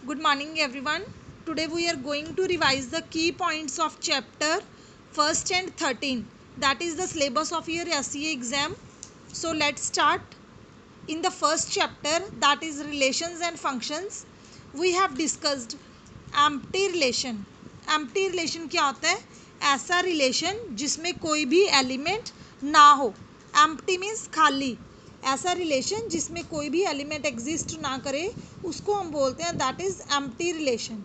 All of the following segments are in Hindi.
Good morning everyone. Today we are going to revise the key points of chapter 1st and 13. That is the syllabus of your SCA exam. So let's start. In the first chapter, that is relations and functions, we have discussed empty relation. Empty relation क्या होता है? ऐसा relation जिसमें कोई भी एलिमेंट ना हो. Empty means खाली. ऐसा रिलेशन जिसमें कोई भी एलिमेंट एग्जिस्ट ना करे उसको हम बोलते हैं that is empty relation.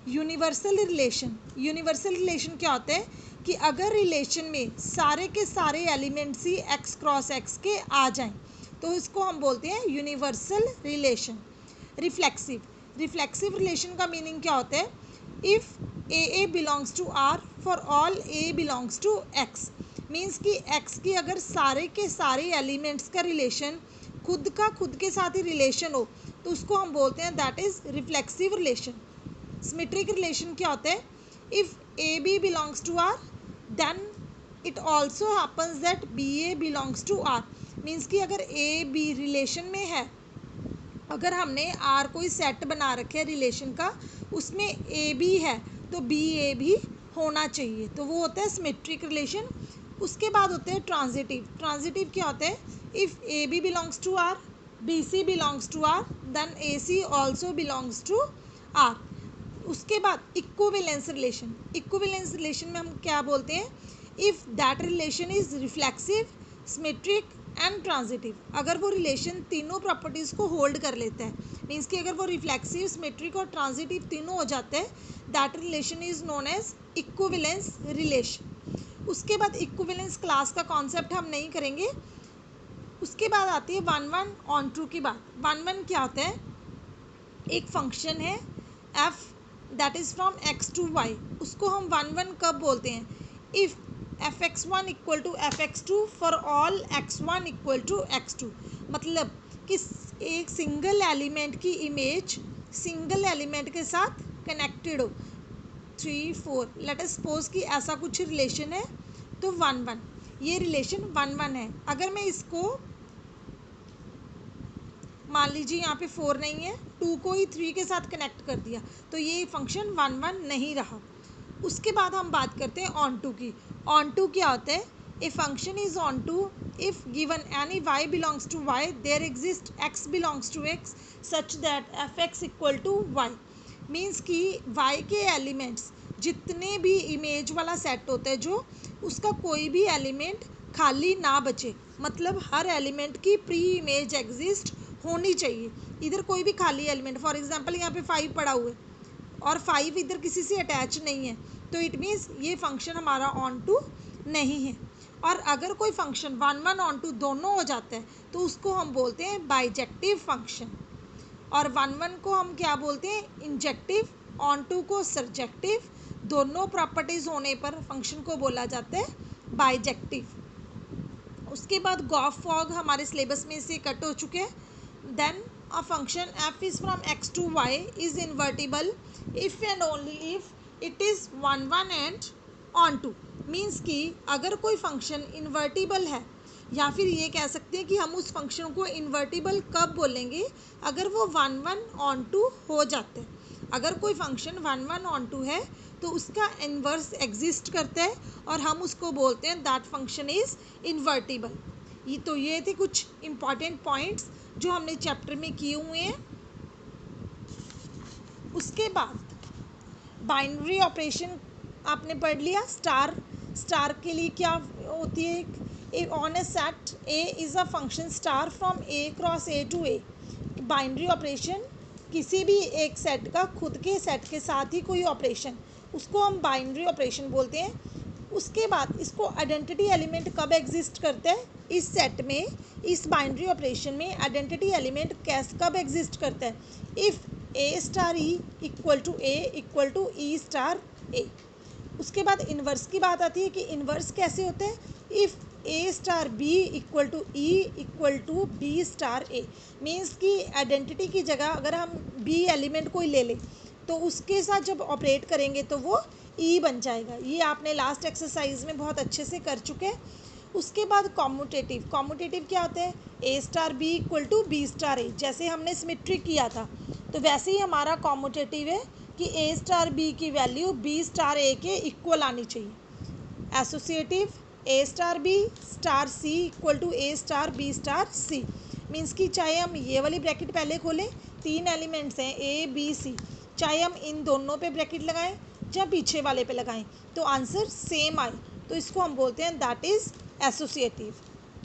Universal relation. Universal relation क्या होता है कि अगर रिलेशन में सारे के सारे एलिमेंट्स ही एक्स क्रॉस एक्स के आ जाएं तो इसको हम बोलते हैं universal relation. Reflexive. Reflexive relation का मीनिंग क्या होता है? If A belongs to R for all A belongs to X. Means कि एक्स की अगर सारे के सारे एलिमेंट्स का रिलेशन खुद के साथ ही रिलेशन हो तो उसको हम बोलते हैं that is reflexive relation. Symmetric relation क्या होता है? If A B belongs to R then it also happens that B A belongs to R. Means कि अगर ए बी रिलेशन में है, अगर हमने आर कोई सेट बना रखे है रिलेशन का, उसमें ए बी है तो बी ए भी होना चाहिए, तो वो होता है सिमेट्रिक रिलेशन. उसके बाद होते हैं ट्रांजिटिव. ट्रांजिटिव क्या होता है? If A B belongs to R, B C belongs to R, then A C also belongs to R. उसके बाद इक्विवेलेंस रिलेशन. इक्विवेलेंस रिलेशन में हम क्या बोलते हैं? If that relation is reflexive, symmetric and transitive. अगर वो रिलेशन तीनों प्रॉपर्टीज़ को होल्ड कर लेता है, मीन्स कि अगर वो रिफ्लेक्सिव, सिमेट्रिक और ट्रांजिटिव तीनों हो जाते हैं, that relation is known as equivalence relation. उसके बाद इक्विवेलेंस क्लास का कॉन्सेप्ट हम नहीं करेंगे. उसके बाद आती है वन वन ऑन टू की बात. वन वन क्या होता है? एक फंक्शन है F that is from X to Y, उसको हम वन वन कब बोलते हैं? If F X one equal to F X two for all X one equal to X two. मतलब कि एक सिंगल एलिमेंट की इमेज सिंगल एलिमेंट के साथ कनेक्टेड हो. 3 4 लेट अस सपोज कि ऐसा कुछ रिलेशन है तो वन वन, ये रिलेशन वन वन है. अगर मैं इसको मान लीजिए यहाँ पे 4 नहीं है, 2 को ही 3 के साथ कनेक्ट कर दिया तो ये फंक्शन वन वन नहीं रहा. उसके बाद हम बात करते हैं ऑन टू की. ऑन टू क्या होता है? A function is onto if given any Y belongs to Y there exist X belongs to X such that F X equal to Y. Means कि वाई के एलिमेंट्स जितने भी इमेज वाला सेट होता है जो उसका कोई भी एलिमेंट खाली ना बचे. मतलब हर एलिमेंट की प्री इमेज एग्जिस्ट होनी चाहिए. इधर कोई भी खाली एलिमेंट, फॉर एग्जांपल यहाँ पे 5 पड़ा हुआ है और 5 इधर किसी से अटैच नहीं है तो इट मीन्स ये फंक्शन हमारा ऑन टू नहीं है. और अगर कोई function one one onto दोनों हो जाता है तो उसको हम बोलते हैं बाइजेक्टिव फंक्शन. और वन वन को हम क्या बोलते हैं? इंजेक्टिव. ऑन टू को सरजेक्टिव. दोनों प्रॉपर्टीज़ होने पर फंक्शन को बोला जाता है बाइजेक्टिव. उसके बाद गॉफ फॉग हमारे सिलेबस में से कट हो चुके हैं. Then a function F is from X to Y is invertible if and only if it is one one and onto. मीन्स कि अगर कोई फंक्शन इन्वर्टिबल है, या फिर ये कह सकते हैं कि हम उस फंक्शन को इन्वर्टिबल कब बोलेंगे? अगर वो वन वन ऑन टू हो जाते हैं. अगर कोई function one one onto है तो उसका इन्वर्स एग्जिस्ट करता है और हम उसको बोलते हैं दैट फंक्शन इज़ इन्वर्टिबल. ये थे कुछ इम्पॉर्टेंट पॉइंट्स जो हमने चैप्टर में किए हुए हैं. उसके बाद बाइनरी ऑपरेशन आपने पढ़ लिया. स्टार के लिए क्या होती है? On a set A is a function star from A cross A to A. Binary operation किसी भी एक सेट का खुद के सेट के साथ ही कोई ऑपरेशन, उसको हम बाइनरी ऑपरेशन बोलते हैं. उसके बाद इसको आइडेंटिटी एलिमेंट कब एग्जिस्ट करते हैं? इस सेट में, इस बाइनरी ऑपरेशन में आइडेंटिटी एलिमेंट कब एग्जिस्ट करता है? If A star e equal to a equal to e star a. उसके बाद इन्वर्स की बात आती है कि इन्वर्स कैसे होते हैं? If A star B equal to E equal to B star A. Means कि आइडेंटिटी की जगह अगर हम बी एलिमेंट कोई ले लें तो उसके साथ जब ऑपरेट करेंगे तो वो ई बन जाएगा. ये आपने लास्ट एक्सरसाइज में बहुत अच्छे से कर चुके हैं. उसके बाद कॉम्यूटेटिव. कॉम्यूटेटिव क्या होता है? A star B equal to B star a. जैसे हमने सिमेट्रिक किया था तो वैसे ही हमारा कॉम्यूटेटिव है कि ए स्टार बी की वैल्यू बी स्टार ए के इक्वल आनी चाहिए। Associative A star B star C equal to A star B star C, means कि चाहे हम ये वाली ब्रैकेट पहले खोलें, 3 एलिमेंट्स हैं ए बी सी, चाहे हम इन दोनों पे ब्रैकेट लगाएं या पीछे वाले पे लगाएं तो आंसर सेम आए, तो इसको हम बोलते हैं that is associative.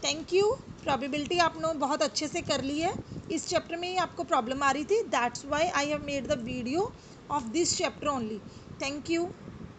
Thank you. Probability आपने बहुत अच्छे से कर ली है। इस चैप्टर में ही आपको प्रॉब्लम आ रही थी, that's why I have made the video of this chapter only. Thank you.